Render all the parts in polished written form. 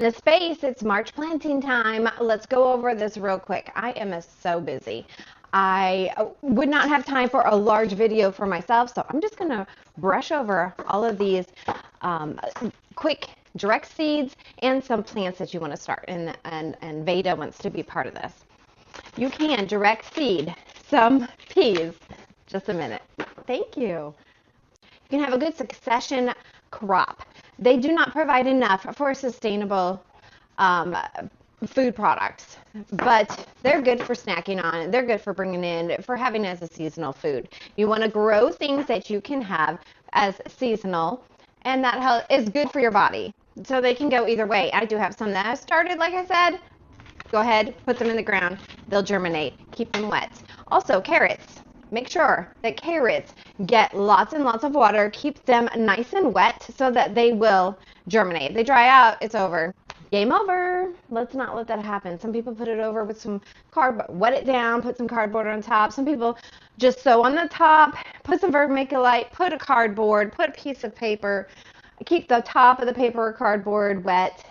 In the space, it's March planting time. Let's go over this real quick. I am so busy. I would not have time for a large video for myself, so I'm just going to brush over all of these quick direct seeds and some plants that you want to start, and Veda wants to be part of this. You can direct seed some peas. Just a minute. Thank you. You can have a good succession crop. They do not provide enough for sustainable food products, but they're good for snacking on. They're good for bringing in, for having as a seasonal food. You want to grow things that you can have as seasonal, and that is good for your body. So they can go either way. I do have some that have started, like I said. Go ahead, put them in the ground. They'll germinate. Keep them wet. Also, carrots. Make sure that carrots get lots and lots of water. Keep them nice and wet so that they will germinate. If they dry out, it's over. Game over. Let's not let that happen. Some people put it over with some cardboard, wet it down, put some cardboard on top. Some people just sew on the top, put some vermiculite, put a cardboard, put a piece of paper, keep the top of the paper or cardboard wet.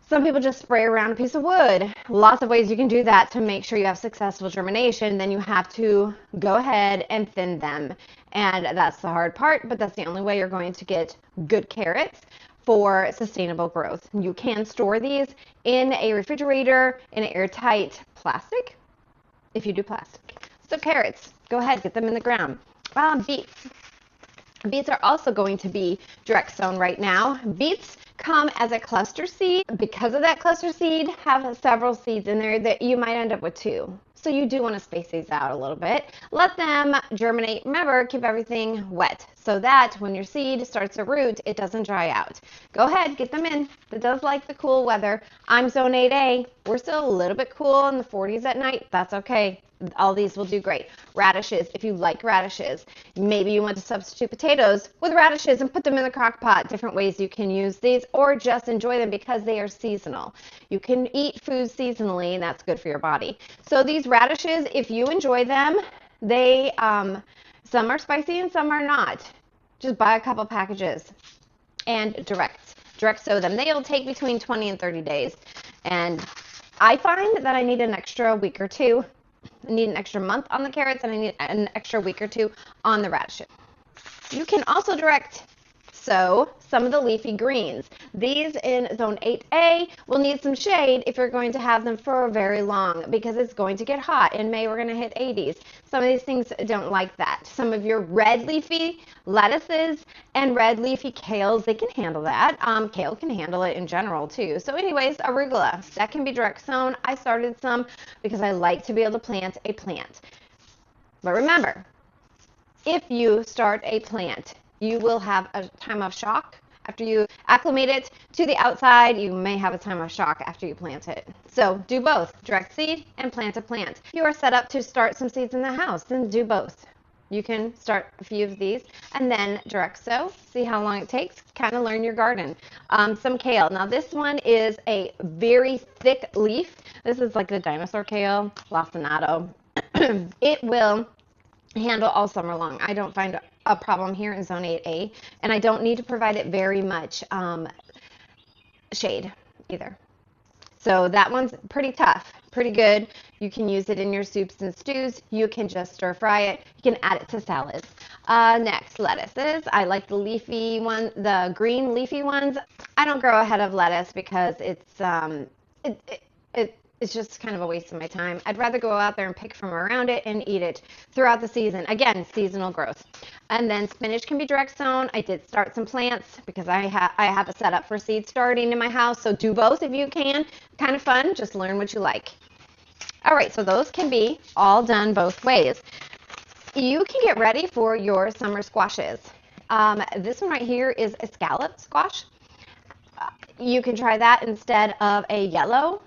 Some people just spray around a piece of wood. Lots of ways you can do that to make sure you have successful germination. Then you have to go ahead and thin them. And that's the hard part, but that's the only way you're going to get good carrots for sustainable growth. You can store these in a refrigerator in an airtight plastic, if you do plastic. So carrots, go ahead, get them in the ground. Beets. Beets are also going to be direct sown right now. Beets come as a cluster seed. Because of that cluster seed, have several seeds in there that you might end up with two. So you do want to space these out a little bit. Let them germinate. Remember, keep everything wet so that when your seed starts to root, it doesn't dry out. Go ahead, get them in. It does like the cool weather. I'm zone 8A. We're still a little bit cool in the 40s at night. That's okay. All these will do great. Radishes, if you like radishes. Maybe you want to substitute potatoes with radishes and put them in the crock pot. Different ways you can use these, or just enjoy them because they are seasonal. You can eat food seasonally, and that's good for your body. So these radishes, if you enjoy them, they some are spicy and some are not. Just buy a couple packages and direct sow them. They'll take between 20 and 30 days. And I find that I need an extra week or two. I need an extra month on the carrots, and I need an extra week or two on the radishes. You can also direct sow some of the leafy greens. These in zone 8A will need some shade if you're going to have them for very long, because it's going to get hot. In May, we're going to hit 80s. Some of these things don't like that. Some of your red leafy lettuces and red leafy kales, they can handle that. Kale can handle it in general too. So anyways, arugula, that can be direct sown. I started some because I like to be able to plant a plant. But remember, if you start a plant, you will have a time of shock. After you acclimate it to the outside, you may have a time of shock after you plant it. So do both, direct seed and plant a plant. If you are set up to start some seeds in the house, then do both. You can start a few of these and then direct sow, see how long it takes, kind of learn your garden. Some kale. Now this one is a very thick leaf. This is like the dinosaur kale, lacinato. It will handle all summer long. I don't find a problem here in zone 8A, and I don't need to provide it very much shade either. So that one's pretty tough, pretty good. You can use it in your soups and stews. You can just stir fry it. You can add it to salads. Next, lettuces. I like the leafy one, the green leafy ones. I don't grow a head of lettuce because it's just kind of a waste of my time. I'd rather go out there and pick from around it and eat it throughout the season. Again, seasonal growth. And then spinach can be direct sown. I did start some plants because I have a setup for seed starting in my house. So do both if you can. Kind of fun. Just learn what you like. All right, so those can be all done both ways. You can get ready for your summer squashes. This one right here is a scallop squash. You can try that instead of a yellow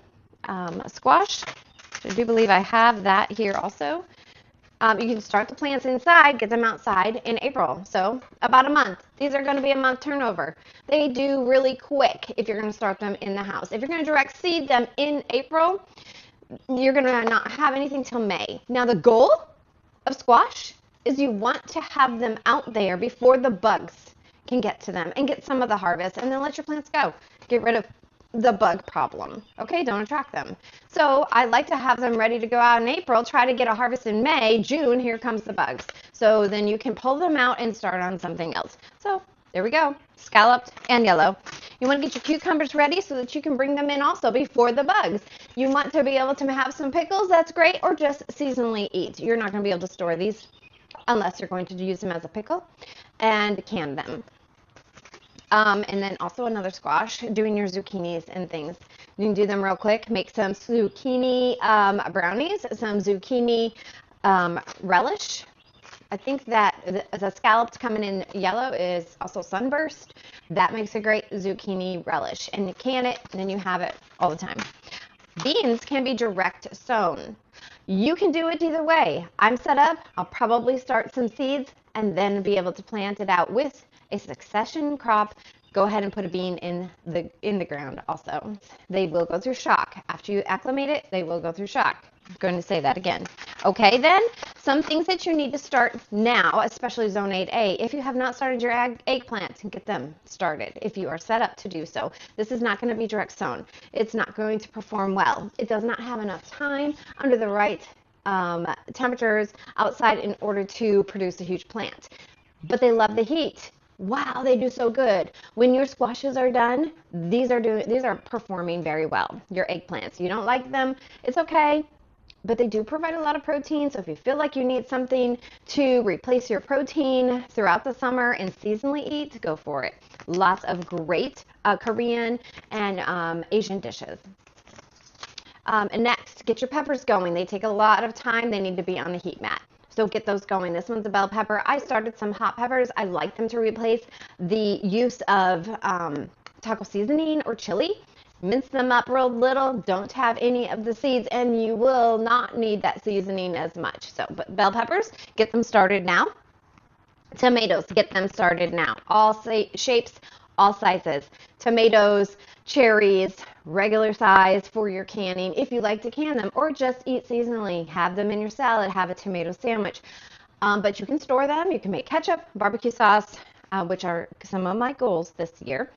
squash. I do believe I have that here also. You can start the plants inside, get them outside in April. So about a month. These are going to be a month turnover. They do really quick if you're going to start them in the house. If you're going to direct seed them in April, you're going to not have anything till May. Now the goal of squash is you want to have them out there before the bugs can get to them and get some of the harvest, and then let your plants go. Get rid of the bug problem. Okay, don't attract them. So I like to have them ready to go out in April, try to get a harvest in May, June, here comes the bugs. So then you can pull them out and start on something else. So there we go, scalloped and yellow. You want to get your cucumbers ready so that you can bring them in also before the bugs. You want to be able to have some pickles, that's great, or just seasonally eat. You're not going to be able to store these unless you're going to use them as a pickle and can them. And then also another squash, doing your zucchinis and things. You can do them real quick. Make some zucchini brownies, some zucchini relish. I think that the scalloped coming in yellow is also sunburst. That makes a great zucchini relish. And you can it, and then you have it all the time. Beans can be direct sown. You can do it either way. I'm set up. I'll probably start some seeds and then be able to plant it out with a succession crop. Go ahead and put a bean in the ground also. They will go through shock. After you acclimate it, they will go through shock. I'm going to say that again. Okay, then, some things that you need to start now, especially Zone 8A, if you have not started your eggplants, get them started if you are set up to do so. This is not going to be direct sown. It's not going to perform well. It does not have enough time under the right temperatures outside in order to produce a huge plant. But they love the heat. Wow, they do so good. When your squashes are done, these are performing very well. Your eggplants, you don't like them, it's okay, but they do provide a lot of protein. So if you feel like you need something to replace your protein throughout the summer and seasonally eat, go for it. Lots of great Korean and Asian dishes. And next, get your peppers going. They take a lot of time. They need to be on the heat mat. So get those going. This one's a bell pepper. I started some hot peppers. I like them to replace the use of taco seasoning or chili. Mince them up real little. Don't have any of the seeds, and you will not need that seasoning as much. So, but bell peppers, get them started now. Tomatoes, get them started now. All shapes, all sizes. Tomatoes, cherries, regular size for your canning if you like to can them, or just eat seasonally. Have them in your salad, have a tomato sandwich. But you can store them. You can make ketchup, barbecue sauce, which are some of my goals this year.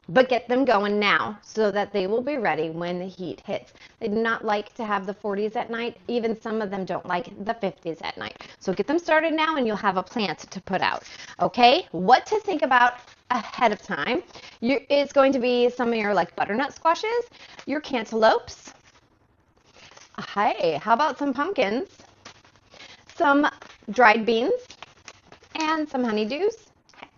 But get them going now so that they will be ready when the heat hits. They do not like to have the 40s at night. Even some of them don't like the 50s at night. So get them started now and you'll have a plant to put out. Okay, what to think about ahead of time. It's going to be some of your like butternut squashes, your cantaloupes. Hey, how about some pumpkins, some dried beans, and some honeydews.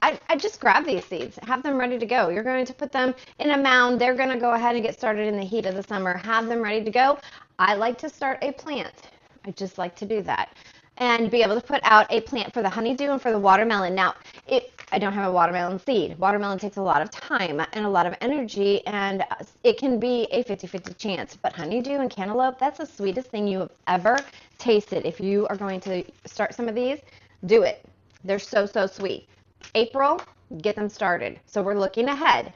I just grab these seeds, have them ready to go. You're going to put them in a mound. They're going to go ahead and get started in the heat of the summer. Have them ready to go. I like to start a plant. I just like to do that. And be able to put out a plant for the honeydew and for the watermelon. Now, if I don't have a watermelon seed, watermelon takes a lot of time and a lot of energy, and it can be a 50-50 chance. But honeydew and cantaloupe, that's the sweetest thing you have ever tasted. If you are going to start some of these, do it. They're so, so sweet. April, get them started. So we're looking ahead.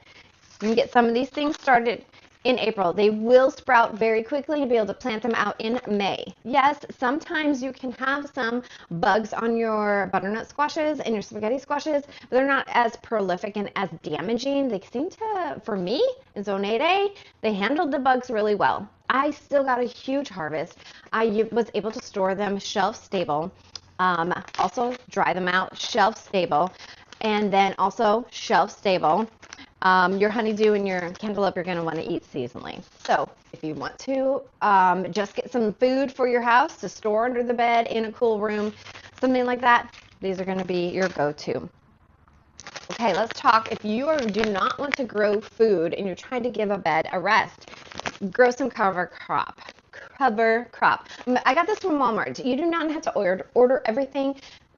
You can get some of these things started in April. They will sprout very quickly and be able to plant them out in May. Yes, sometimes you can have some bugs on your butternut squashes and your spaghetti squashes, but they're not as prolific and as damaging. They seem to, for me, in Zone 8A, they handled the bugs really well. I still got a huge harvest. I was able to store them shelf stable. Also dry them out, shelf stable, and then also shelf stable. Your honeydew and your cantaloupe you're going to want to eat seasonally. So if you want to just get some food for your house to store under the bed in a cool room, something like that, these are going to be your go-to. Okay, let's talk. If you do not want to grow food and you're trying to give a bed a rest, grow some cover crop. Cover crop. I got this from Walmart. You do not have to order everything.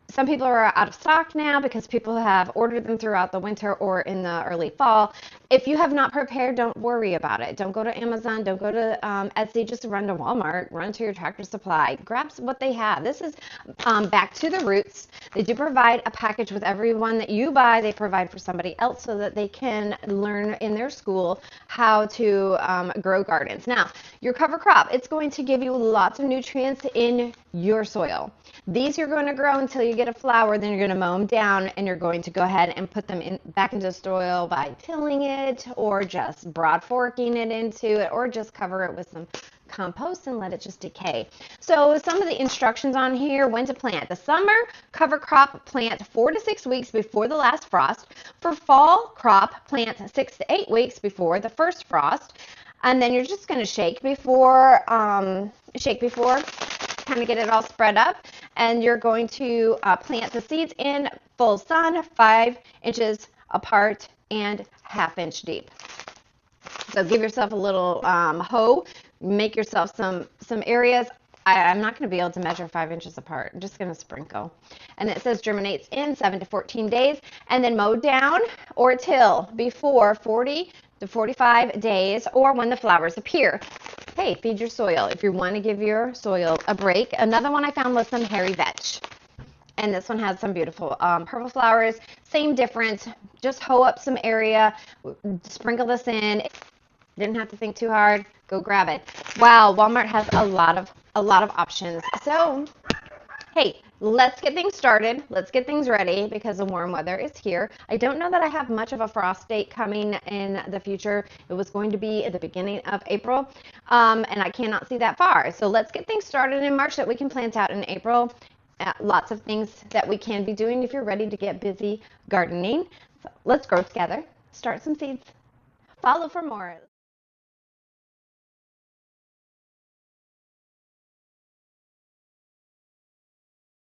Some people are out of stock now because people have ordered them throughout the winter or in the early fall. If you have not prepared, don't worry about it. Don't go to Amazon. Don't go to Etsy. Just run to Walmart. Run to your Tractor Supply. Grab what they have. This is back to the roots. They do provide a package with every one that you buy. They provide for somebody else so that they can learn in their school how to grow gardens. Now, your cover crop, it's going to give you lots of nutrients in your soil. These you're going to grow until you get a flower, then you're going to mow them down, and you're going to go ahead and put them back into the soil by tilling it, or just broad forking it into it, or just cover it with some compost and let it just decay. So some of the instructions on here: when to plant. The summer cover crop, plant 4 to 6 weeks before the last frost. For fall crop, plant 6 to 8 weeks before the first frost. And then you're just going to shake before, kind of get it all spread up. And you're going to plant the seeds in full sun, 5 inches apart and ½ inch deep. So give yourself a little hoe, make yourself some areas. I'm not going to be able to measure 5 inches apart. I'm just going to sprinkle. And it says germinates in 7 to 14 days, and then mow down or till before 40 to 45 days, or when the flowers appear. Hey, feed your soil if you want to give your soil a break. Another one I found was some hairy vetch. And this one has some beautiful purple flowers. Same difference. Just hoe up some area, sprinkle this in. Didn't have to think too hard. Go grab it. Wow, Walmart has a lot of options. So, hey, let's get things started. Let's get things ready because the warm weather is here. I don't know that I have much of a frost date coming in the future. It was going to be at the beginning of April, and I cannot see that far. So let's get things started in March that we can plant out in April. Lots of things that we can be doing if you're ready to get busy gardening. So let's grow together. Start some seeds. Follow for more.